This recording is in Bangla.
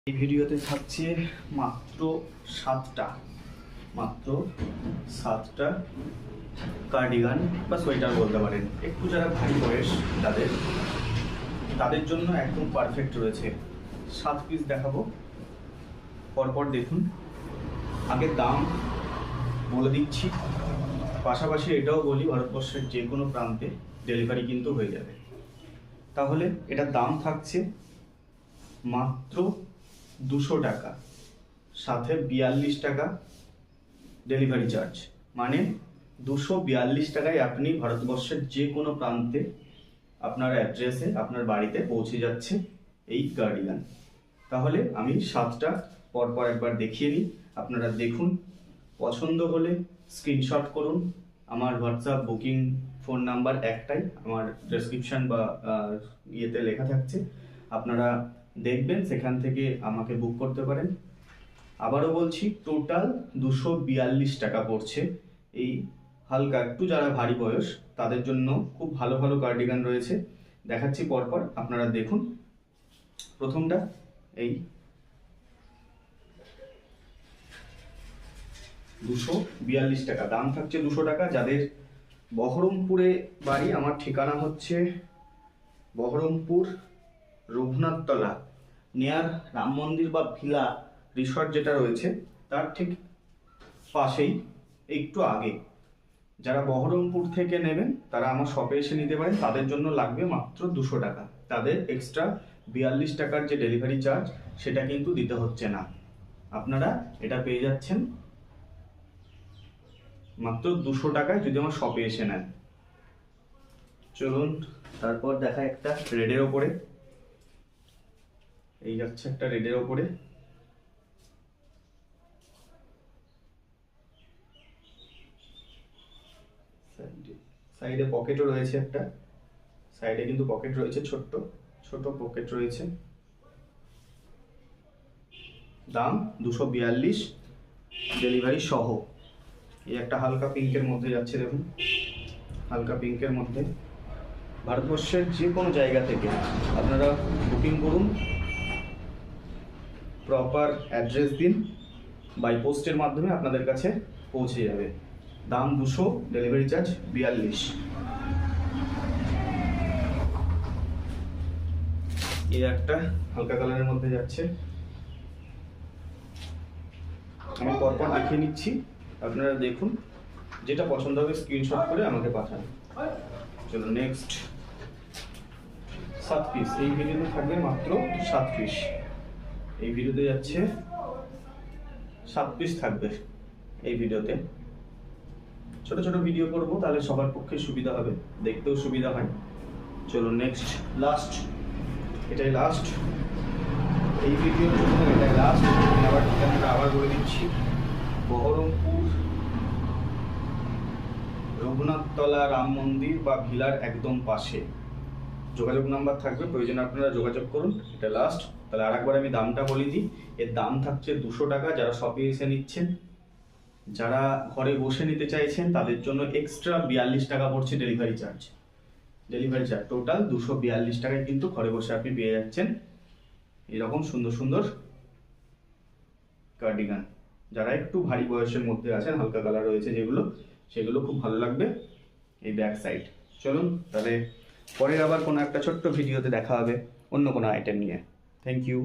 এই ভিডিওতে থাকছে মাত্র সাতটা কার্ডিগান বা সোয়েটার বলতে পারেন। একটু যারা ভারী বয়স তাদের জন্য একদম পারফেক্ট রয়েছে। 7 পিস দেখাবো, পরপর দেখুন। আগে দাম বলে দিচ্ছি, পাশাপাশি এটাও বলি ভারতবর্ষের যে কোনো প্রান্তে ডেলিভারি কিন্তু হয়ে যাবে। তাহলে এটার দাম থাকছে মাত্র 200 টাকা, সাথে 42 টাকা ডেলিভারি চার্জ। মানে 242 টাকায় আপনি ভারতবর্ষের যে কোনো প্রান্তে আপনার অ্যাড্রেসে আপনার বাড়িতে পৌঁছে যাচ্ছে এই কার্ডিগান। তাহলে আমি 7টা পরপর একবার দেখিয়ে নিই, আপনারা দেখুন। পছন্দ হলে স্ক্রিনশট করুন। আমার হোয়াটসঅ্যাপ বুকিং ফোন নাম্বার একটাই, আমার ডেসক্রিপশন বা ইয়েতে লেখা থাকছে, আপনারা দেখবেন, সেখান থেকে আমাকে বুক করতে পারেন। আবারও বলছি, টোটাল 242 টাকা পড়ছে। এই হালকা একটু যারা ভারী বয়স তাদের জন্য খুব ভালো ভালো কার্ডিগান রয়েছে, দেখাচ্ছি পরপর, আপনারা দেখুন। প্রথমটা এই 242 টাকা, দাম থাকছে 200 টাকা। যাদের বহরমপুরে বাড়ি, আমার ঠিকানা হচ্ছে বহরমপুর রঘুনাথতলা, নিয়ার রাম মন্দির বা ভিলা রিসর্ট যেটা রয়েছে তার ঠিক পাশেই, একটু আগে। যারা বহরমপুর থেকে নেবেন তারা আমার শপে এসে নিতে পারেন, তাদের জন্য লাগবে মাত্র 200 টাকা। তাদের এক্সট্রা 42 টাকার যে ডেলিভারি চার্জ সেটা কিন্তু দিতে হচ্ছে না। আপনারা এটা পেয়ে যাচ্ছেন মাত্র 200 টাকায় যদি আমার শপে এসে নেন। চলুন তারপর দেখা একটা রেডের ওপরে। এই যাচ্ছে একটা রেডের ওপরে, সাইডে পকেটও রয়েছে একটা, সাইডে কিন্তু পকেট রয়েছে, ছোট্ট ছোট পকেট রয়েছে। দাম 242, ডেলিভারি সহ। এই একটা হালকা পিঙ্কের মধ্যে যাচ্ছে, দেখুন, হালকা পিঙ্কের মধ্যে। ভারতবর্ষের যে কোনো জায়গা থেকে আপনারা বুকিং করুন, প্রপার অ্যাড্রেস দিন, বাই পোস্টের মাধ্যমে আপনাদের কাছে পৌঁছে যাবে। দাম 200, ডেলিভারি চার্জ 42। এই একটা হালকা কালারের মধ্যে যাচ্ছে, আমি পরপর দেখিয়ে নিচ্ছি, আপনারা দেখুন। যেটা পছন্দ হবে স্ক্রিনশট করে আমাকে পাঠান। চলো নেক্সট 7 পিস। এই ভিডিওতে থাকবে মাত্র 7 পিস। এই ভিডিওতে যাচ্ছে 7 পিস থাকবে এই ভিডিওতে। ছোট ছোট ভিডিও করব, তাহলে সবার পক্ষে সুবিধা হবে, দেখতেও সুবিধা হয়। চলো নেক্সট, লাস্ট, এটাই লাস্ট এই ভিডিওর জন্য, এটাই লাস্ট। আবার ঠিকানাটা আবার বলে দিচ্ছি, বহরমপুর রঘুনাথতলা রাম মন্দির বা ভিলার একদম পাশে। যোগাযোগ নাম্বার থাকবে, প্রয়োজনে আপনারা যোগাযোগ করুন। এটা লাস্ট। তাহলে আরেকবার আমি দামটা বলে দিই, এর দাম থাকছে 200 টাকা যারা শপে এসে নিচ্ছেন। যারা ঘরে বসে নিতে চাইছেন তাদের জন্য এক্সট্রা 42 টাকা পড়ছে ডেলিভারি চার্জ। টোটাল 242 টাকায় কিন্তু ঘরে বসে আপনি পেয়ে যাচ্ছেন এরকম সুন্দর সুন্দর কার্ডিগান। যারা একটু ভারী বয়সের মধ্যে আছেন, হালকা কালার রয়েছে যেগুলো, সেগুলো খুব ভালো লাগবে এই ব্যাক সাইড। চলুন তাহলে পরের আবার কোনো একটা ছোট্ট ভিডিওতে দেখা হবে অন্য কোনো আইটেম নিয়ে। Thank you.